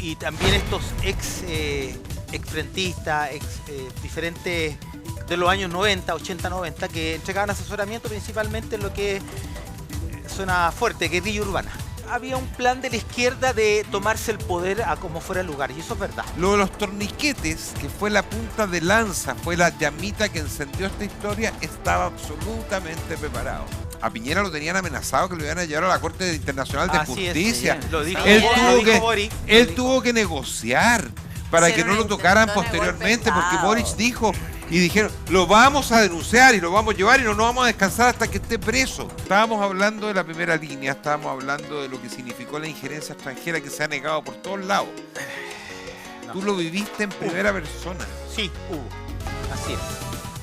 y también estos exfrentistas, diferentes de los años 90, 80, 90, que entregaban asesoramiento principalmente en lo que suena fuerte, guerrilla urbana. Había un plan de la izquierda de tomarse el poder a como fuera el lugar, y eso es verdad. Lo de los torniquetes, que fue la punta de lanza, fue la llamita que encendió esta historia, estaba absolutamente preparado. A Piñera lo tenían amenazado que lo iban a llevar a la Corte Internacional de Justicia. Lo dijo, él tuvo que negociar para que no lo tocaran posteriormente, porque Boric dijo, y dijeron, lo vamos a denunciar y lo vamos a llevar y no nos vamos a descansar hasta que esté preso. Estábamos hablando de la primera línea, estábamos hablando de lo que significó la injerencia extranjera que se ha negado por todos lados. Tú lo viviste en primera persona. Sí, así es.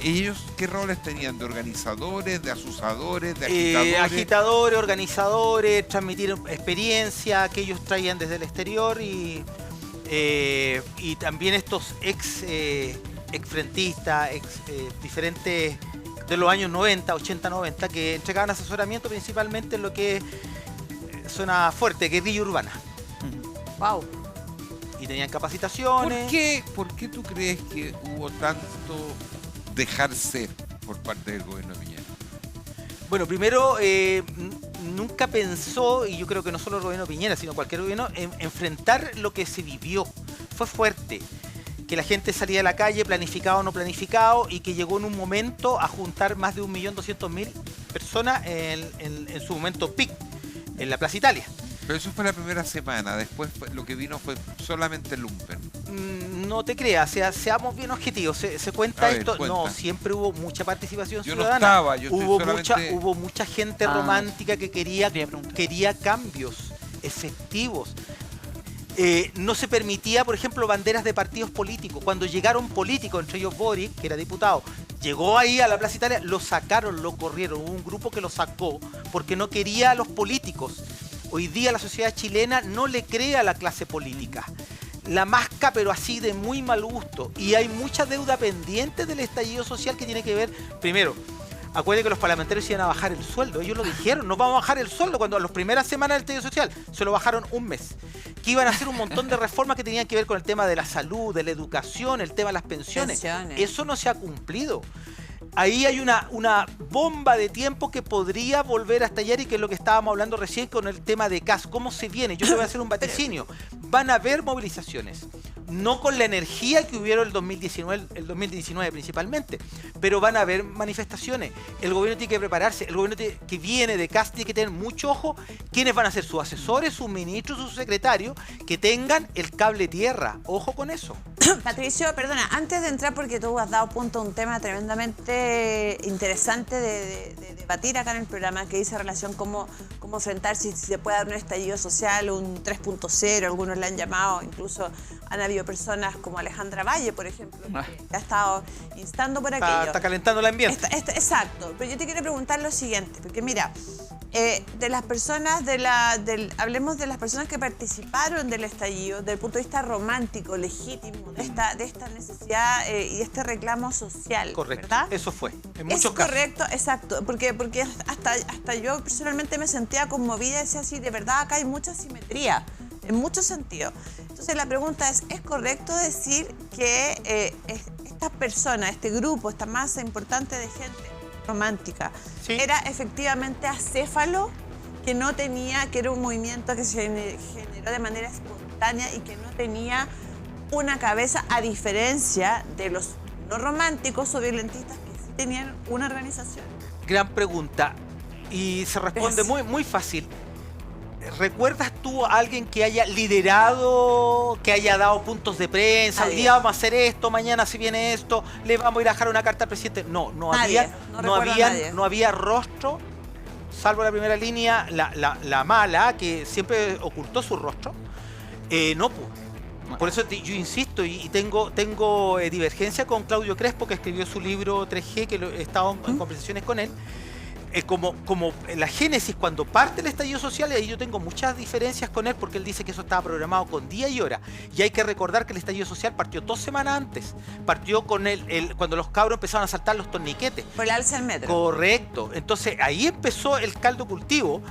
¿Ellos qué roles tenían? ¿De organizadores, de asusadores, de agitadores? Agitadores, organizadores, transmitir experiencia que ellos traían desde el exterior y también estos exfrentistas, diferentes de los años 90, 80, 90, que entregaban asesoramiento principalmente en lo que suena fuerte, guerrilla urbana. Wow. Y tenían capacitaciones. ¿Por qué tú crees que hubo tanto dejar ser por parte del gobierno de Piñera? Bueno, primero, nunca pensó, y yo creo que no solo el gobierno de Piñera, sino cualquier gobierno, en enfrentar lo que se vivió. Fue fuerte. Que la gente salía a la calle, planificado o no planificado, y que llegó en un momento a juntar más de 1.200.000 personas en su momento peak, en la Plaza Italia. Pero eso fue la primera semana, después lo que vino fue solamente lumpen. No te creas, seamos bien objetivos, se cuenta esto. Cuenta. No, siempre hubo mucha participación ciudadana. Yo no estaba, yo hubo mucha gente romántica que quería cambios efectivos. No se permitía, por ejemplo, banderas de partidos políticos. Cuando llegaron políticos, entre ellos Boric, que era diputado, llegó ahí a la Plaza Italia, lo sacaron, lo corrieron. Hubo un grupo que lo sacó porque no quería a los políticos. Hoy día la sociedad chilena no le cree a la clase política. La masca, pero así de muy mal gusto. Y hay mucha deuda pendiente del estallido social que tiene que ver, primero, acuérdense que los parlamentarios iban a bajar el sueldo. Ellos lo dijeron, nos vamos a bajar el sueldo. Cuando a las primeras semanas del estallido social se lo bajaron un mes. Que iban a hacer un montón de reformas que tenían que ver con el tema de la salud, de la educación, el tema de las pensiones. Eso no se ha cumplido. Ahí hay una bomba de tiempo que podría volver a estallar y que es lo que estábamos hablando recién con el tema de CAS. ¿Cómo se viene? Yo te voy a hacer un vaticinio. Van a haber movilizaciones. No con la energía que hubieron el 2019 principalmente, pero van a haber manifestaciones. El gobierno tiene que prepararse. El gobierno que viene de CAS tiene que tener mucho ojo. ¿Quiénes van a ser sus asesores, sus ministros, sus secretarios? Que tengan el cable tierra. Ojo con eso. Patricio, perdona, antes de entrar, porque tú has dado punto a un tema tremendamente interesante de debatir acá en el programa, que dice relación cómo enfrentar si se puede dar un estallido social, un 3.0, algunos le han llamado, incluso han habido personas como Alejandra Valle, por ejemplo, que ha estado instando por aquello. Está calentando el ambiente. Exacto, pero yo te quiero preguntar lo siguiente, porque mira, de las personas, hablemos de las personas que participaron del estallido, desde el punto de vista romántico, legítimo, de esta necesidad y este reclamo social. Correcto, ¿verdad? eso fue, en muchos casos. Correcto, exacto, porque hasta yo personalmente me sentía conmovida y decía así, de verdad acá hay mucha simetría, en muchos sentidos. Entonces la pregunta ¿es correcto decir que estas personas, este grupo, esta masa importante de gente romántica, era efectivamente acéfalo, que no tenía, que era un movimiento que se generó de manera espontánea y que no tenía una cabeza, a diferencia de los no románticos o violentistas que sí tenían una organización? Gran pregunta, y se responde muy fácil. ¿Recuerdas tú a alguien que haya liderado, que haya dado puntos de prensa? Hoy día vamos a hacer esto, mañana si viene esto, le vamos a ir a dejar una carta al presidente. No había rostro, salvo la primera línea, la mala, que siempre ocultó su rostro. Por eso yo insisto y tengo divergencia con Claudio Crespo, que escribió su libro 3G, que he estado en conversaciones con él. Como la génesis, cuando parte el estallido social, y ahí yo tengo muchas diferencias con él, porque él dice que eso estaba programado con día y hora. Y hay que recordar que el estallido social partió 2 semanas antes. Partió con cuando los cabros empezaron a saltar los torniquetes. Por el alza del metro. Correcto. Entonces ahí empezó el caldo cultivo.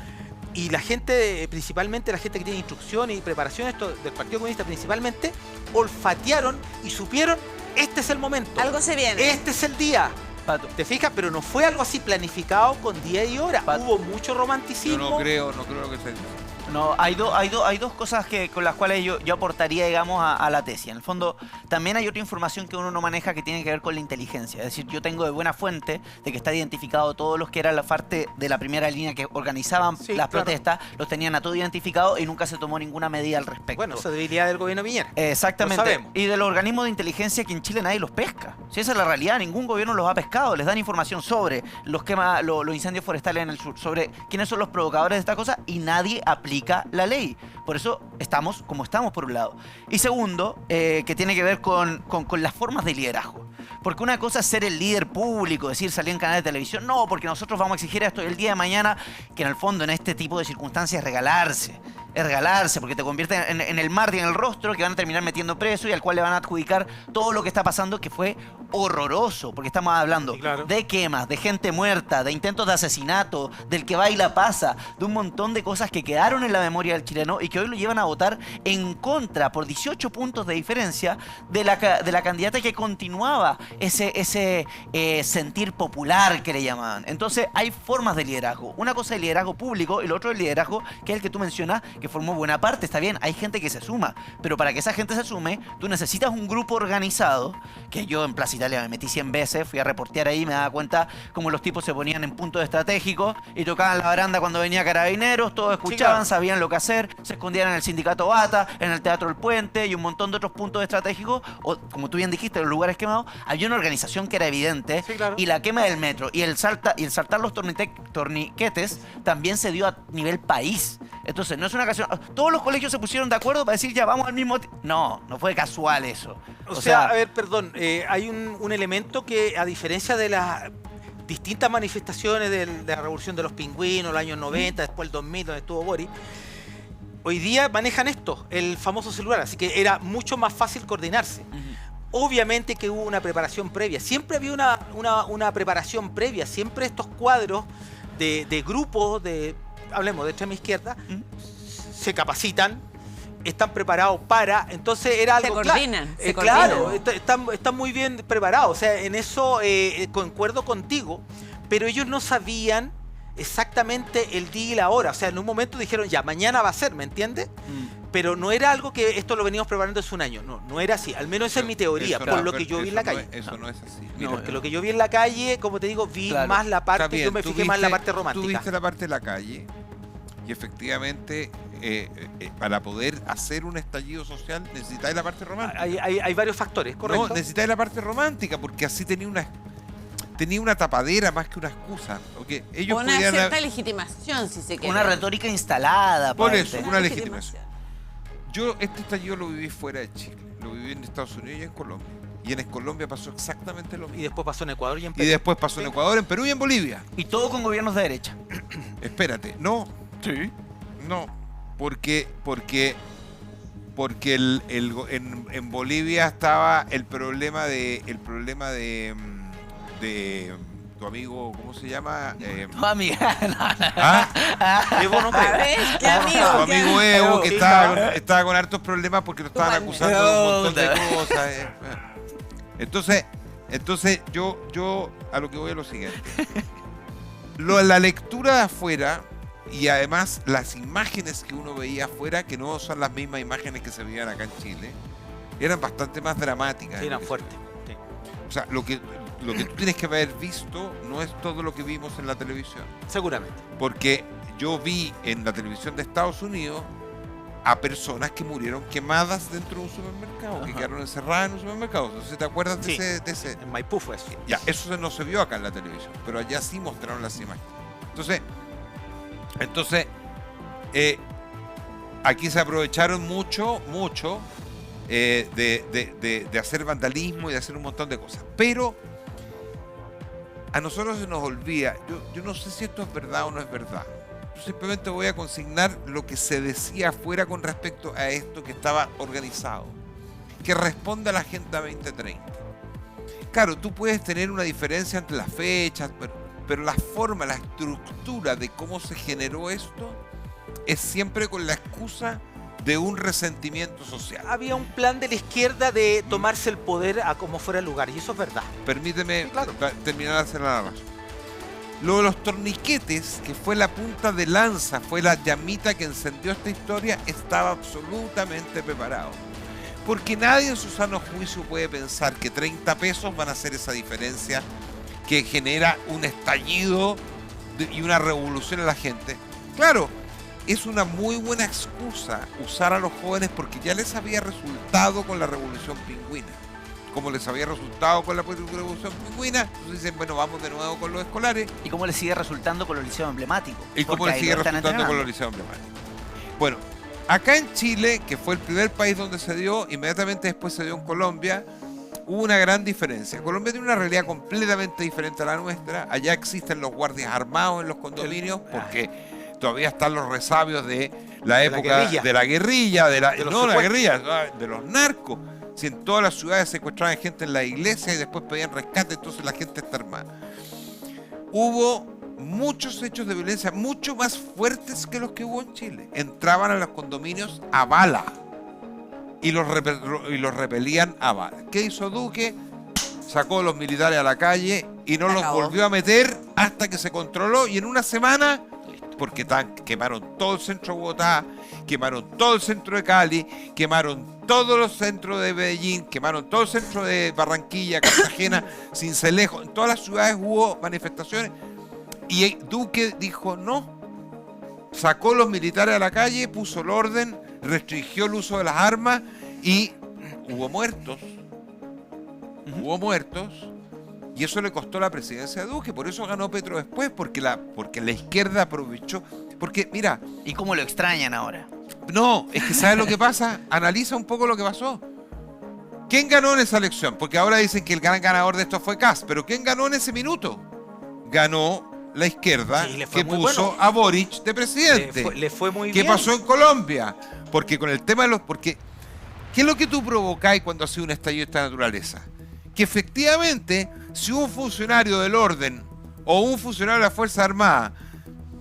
Y la gente, principalmente la gente que tiene instrucción y preparación esto del Partido Comunista principalmente, olfatearon y supieron, este es el momento. Algo se viene. Este es el día. Pato. ¿Te fijas? Pero no fue algo así planificado con día y hora. Pato. Hubo mucho Yo romanticismo. no creo lo que se No, hay dos cosas con las cuales yo aportaría, digamos, a la tesis. En el fondo, también hay otra información que uno no maneja que tiene que ver con la inteligencia. Es decir, yo tengo de buena fuente de que está identificado todos los que eran la parte de la primera línea que organizaban Sí, las claro. protestas, los tenían a todos identificados y nunca se tomó ninguna medida al respecto. Bueno, esa debilidad del gobierno Piñera. Exactamente. Lo sabemos. Y de los organismos de inteligencia que en Chile nadie los pesca. Si esa es la realidad, ningún gobierno los ha pescado. Les dan información sobre los los incendios forestales en el sur, sobre quiénes son los provocadores de esta cosa y nadie aplica la ley. Por eso estamos como estamos, por un lado. Y segundo, que tiene que ver con las formas de liderazgo. Porque una cosa es ser el líder público, decir, salir en canales de televisión. No, porque nosotros vamos a exigir esto el día de mañana, que en el fondo en este tipo de circunstancias es regalarse. Es regalarse, porque te convierte en el mártir, en el rostro, que van a terminar metiendo preso y al cual le van a adjudicar todo lo que está pasando, que fue horroroso. Porque estamos hablando Sí, claro. de quemas, de gente muerta, de intentos de asesinato, del que va y la pasa, de un montón de cosas que quedaron en la memoria del chileno y que hoy lo llevan a votar en contra, por 18 puntos de diferencia, de la candidata que continuaba ese sentir popular que le llamaban. Entonces hay formas de liderazgo. Una cosa es el liderazgo público y lo otro es el liderazgo que es el que tú mencionas, que formó buena parte. Está bien, hay gente que se suma, pero para que esa gente se sume, tú necesitas un grupo organizado, que yo en Plaza Italia me metí 100 veces, fui a reportear ahí, me daba cuenta cómo los tipos se ponían en puntos estratégicos y tocaban la baranda cuando venía Carabineros, todos escuchaban, claro. sabían lo que hacer, se escondían en el Sindicato Bata, en el Teatro El Puente y un montón de otros puntos estratégicos, o como tú bien dijiste, los lugares quemados. Había una organización que era evidente, Sí, claro. y la quema del metro y el saltar los torniquetes también se dio a nivel país. Entonces, no es una ocasión. Todos los colegios se pusieron de acuerdo para decir ya vamos al mismo tiempo. No fue casual eso. O sea, a ver, perdón, hay un elemento que, a diferencia de las distintas manifestaciones de la revolución de los pingüinos, los años 90, después el 2000, donde estuvo Boris, hoy día manejan esto, el famoso celular, así que era mucho más fácil coordinarse. Obviamente que hubo una preparación previa, siempre había una preparación previa, siempre estos cuadros de grupos, hablemos de extrema izquierda, se capacitan, están preparados para, entonces era algo coordinan, se claro, coordinan. están muy bien preparados, o sea, en eso concuerdo contigo, pero ellos no sabían exactamente el día y la hora, o sea, en un momento dijeron ya, mañana va a ser, ¿me entiendes? Pero no era algo que esto lo veníamos preparando hace un año, no era así, al menos esa es mi teoría, Eso por no, lo que yo vi en la calle. Eso no es así. No, Mira, porque lo que yo vi en la calle, como te digo, vi Claro. más la está parte, bien, yo me tú fijé más en la viste- parte romántica. Tú viste la parte de la calle y efectivamente para poder hacer un estallido social necesitáis la parte romántica. Hay varios factores, ¿correcto? No, necesitáis la parte romántica porque así tenía una tapadera más que una excusa. Porque ellos Una podían cierta haber- legitimación, si se quiere. una retórica instalada. Por aparte. eso, una legitimación. Yo este estallido lo viví fuera de Chile, lo viví en Estados Unidos y en Colombia. Y en Colombia pasó exactamente lo Y mismo. después pasó en Ecuador y en Y Perú. después pasó en Sí. Ecuador, en Perú y en Bolivia. Y todo con gobiernos de derecha. Espérate, no, Sí. no, porque en Bolivia estaba el problema de tu amigo, ¿cómo se llama? Amiga, ¿Ah? Evo no A creo. ver, qué Tu amigo. qué amigo Evo, que Sí, estaba con hartos problemas porque lo estaban Igual. acusando de un montón de cosas. Entonces yo a lo que voy a lo siguiente. La lectura de afuera y además las imágenes que uno veía afuera, que no son las mismas imágenes que se veían acá en Chile, eran bastante más dramáticas. Sí, en lo eran que se fuertes. veía. Sí, O sea, lo que tú tienes que haber visto no es todo lo que vimos en la televisión. seguramente. Porque yo vi en la televisión de Estados Unidos a personas que murieron quemadas dentro de un supermercado, que Ajá. quedaron encerradas en un supermercado. Entonces, ¿te acuerdas Sí. de ese? En Maipú fue eso. Ya, eso no se vio acá en la televisión, pero allá sí mostraron las imágenes. Entonces aquí se aprovecharon mucho de hacer vandalismo y de hacer un montón de cosas. Pero a nosotros se nos olvida, yo no sé si esto es verdad o no es verdad. Yo simplemente voy a consignar lo que se decía afuera con respecto a esto que estaba organizado, que responde a la Agenda 2030. Claro, tú puedes tener una diferencia entre las fechas, pero la forma, la estructura de cómo se generó esto es siempre con la excusa de un resentimiento social. Había un plan de la izquierda de tomarse el poder a como fuera el lugar, y eso es verdad. Permíteme Sí, claro. terminar de hacer la narración. Lo de los torniquetes, que fue la punta de lanza, fue la llamita que encendió esta historia, estaba absolutamente preparado. Porque nadie en su sano juicio puede pensar que 30 pesos van a hacer esa diferencia que genera un estallido y una revolución en la gente. Claro, es una muy buena excusa usar a los jóvenes porque ya les había resultado con la revolución pingüina. Como les había resultado con la revolución pingüina, entonces dicen, bueno, vamos de nuevo con los escolares. ¿Y cómo le sigue resultando con los liceos emblemáticos? ¿Y cómo Porque le ahí sigue lo están resultando con los entrenando. liceos emblemáticos? Bueno, acá en Chile, que fue el primer país donde se dio, inmediatamente después se dio en Colombia, hubo una gran diferencia. Colombia tiene una realidad completamente diferente a la nuestra. Allá existen los guardias armados en los condominios porque todavía están los resabios de la época de la guerrilla, de los narcos. Si en todas las ciudades secuestraban gente en la iglesia y después pedían rescate, entonces la gente está armada. Hubo muchos hechos de violencia, mucho más fuertes que los que hubo en Chile. Entraban a los condominios a bala y los repelían a bala. ¿Qué hizo Duque? Sacó a los militares a la calle y no los volvió a meter hasta que se controló, y en una semana, porque quemaron todo el centro de Bogotá, quemaron todo el centro de Cali, quemaron todos los centros de Medellín, quemaron todo el centro de Barranquilla, Cartagena, Sincelejo. En todas las ciudades hubo manifestaciones y Duque dijo no. Sacó los militares a la calle, puso el orden, restringió el uso de las armas y hubo muertos. Hubo muertos. Y eso le costó la presidencia a Duque. Por eso ganó Petro después, porque la izquierda aprovechó. Porque, mira... ¿Y cómo lo extrañan ahora? No, es que ¿sabes lo que pasa? Analiza un poco lo que pasó. ¿Quién ganó en esa elección? Porque ahora dicen que el gran ganador de esto fue Kast. Pero ¿quién ganó en ese minuto? Ganó la izquierda, Sí, le fue que muy puso bueno. a Boric de presidente. Le fue muy ¿Qué bien. pasó en Colombia? Porque con el tema de los... Porque, ¿qué es lo que tú provocáis cuando haces un estallido de esta naturaleza? Que efectivamente, si un funcionario del orden o un funcionario de la Fuerza Armada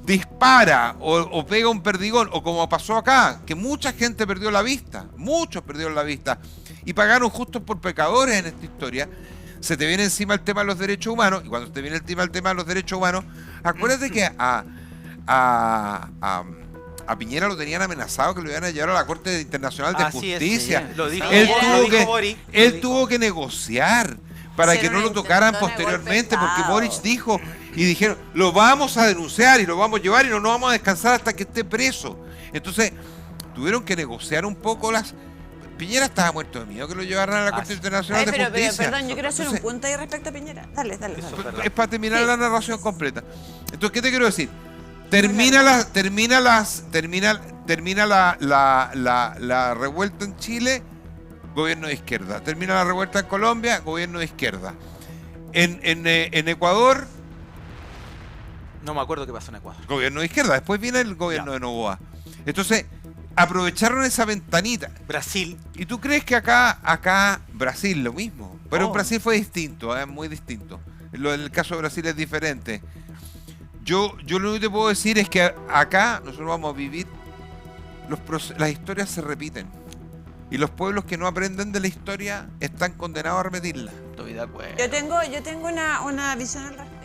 dispara o pega un perdigón, o como pasó acá, que mucha gente perdió la vista, muchos perdieron la vista, y pagaron justos por pecadores en esta historia, se te viene encima el tema de los derechos humanos, y cuando te viene el tema de los derechos humanos, acuérdate que a Piñera lo tenían amenazado que lo iban a llevar a la Corte Internacional de Así es, Justicia. sí, lo dijo Boric. Él tuvo que negociar para que Hicieron no lo una tocaran intención de golpe posteriormente, de porque Estado. Boric dijo, y dijeron, lo vamos a denunciar y lo vamos a llevar y no nos vamos a descansar hasta que esté preso. Entonces, tuvieron que negociar un poco las... Piñera estaba muerto de miedo que lo llevaran a la Corte Internacional de Pero, Justicia. perdón, yo quiero hacer un Entonces, punto ahí respecto a Piñera. Dale. es para terminar Sí. la narración completa. Entonces, ¿qué te quiero decir? Termina la revuelta en Chile, gobierno de izquierda. Termina la revuelta en Colombia, gobierno de izquierda. En Ecuador, No me acuerdo qué pasó en Ecuador. gobierno de izquierda. Después viene el gobierno de Noboa. Entonces, aprovecharon esa ventanita. Brasil. ¿Y tú crees que acá Brasil lo mismo? Pero en Oh. Brasil fue distinto, muy distinto. En el caso de Brasil es diferente. Yo lo único que te puedo decir es que acá nosotros vamos a vivir, las historias se repiten. Y los pueblos que no aprenden de la historia están condenados a repetirla. Estoy de acuerdo. Yo tengo una visión al respecto.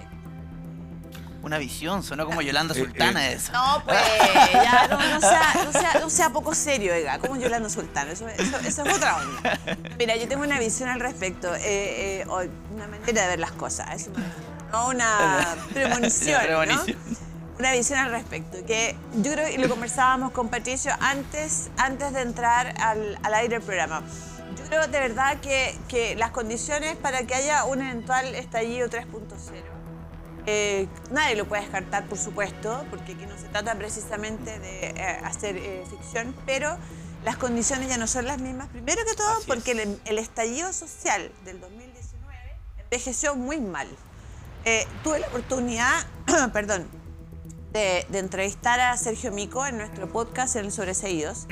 Una visión, sonó como Yolanda Sultana eso. No, pues, ya, no sea poco serio, oiga. ¿Cómo Yolanda Sultana? Eso es otra onda. Mira, yo tengo una visión al respecto, una manera de ver las cosas. Eso no una premonición, ¿no? Una visión al respecto, que yo creo que lo conversábamos con Patricio antes de entrar al aire del programa. Yo creo de verdad que las condiciones para que haya un eventual estallido 3.0, nadie lo puede descartar, por supuesto, porque aquí no se trata precisamente de hacer ficción, pero las condiciones ya no son las mismas. Primero que todo, porque el estallido social del 2019 envejeció muy mal. Tuve la oportunidad, perdón, de entrevistar a Sergio Mico en nuestro podcast, en el Sobreseídos.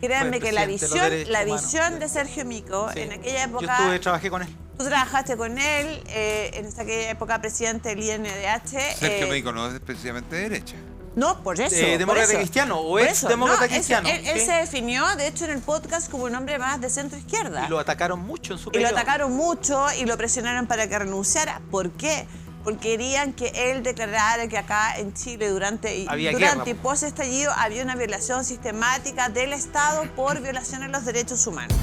Créanme que la visión de Sergio Mico en aquella época... Yo trabajé con él. Tú trabajaste con él, en aquella época presidente del INDH. Sergio Mico no es precisamente de derecha. No, por eso. demócrata por eso. cristiano o Por ex eso. demócrata No, cristiano. Él ¿sí? se definió, de hecho, en el podcast como un hombre más de centro izquierda. Y lo atacaron mucho en su Y lo periodo. atacaron mucho y lo presionaron para que renunciara. ¿Por qué? Porque querían que él declarara que acá en Chile durante guerra. y post estallido había una violación sistemática del Estado por violación a los derechos humanos.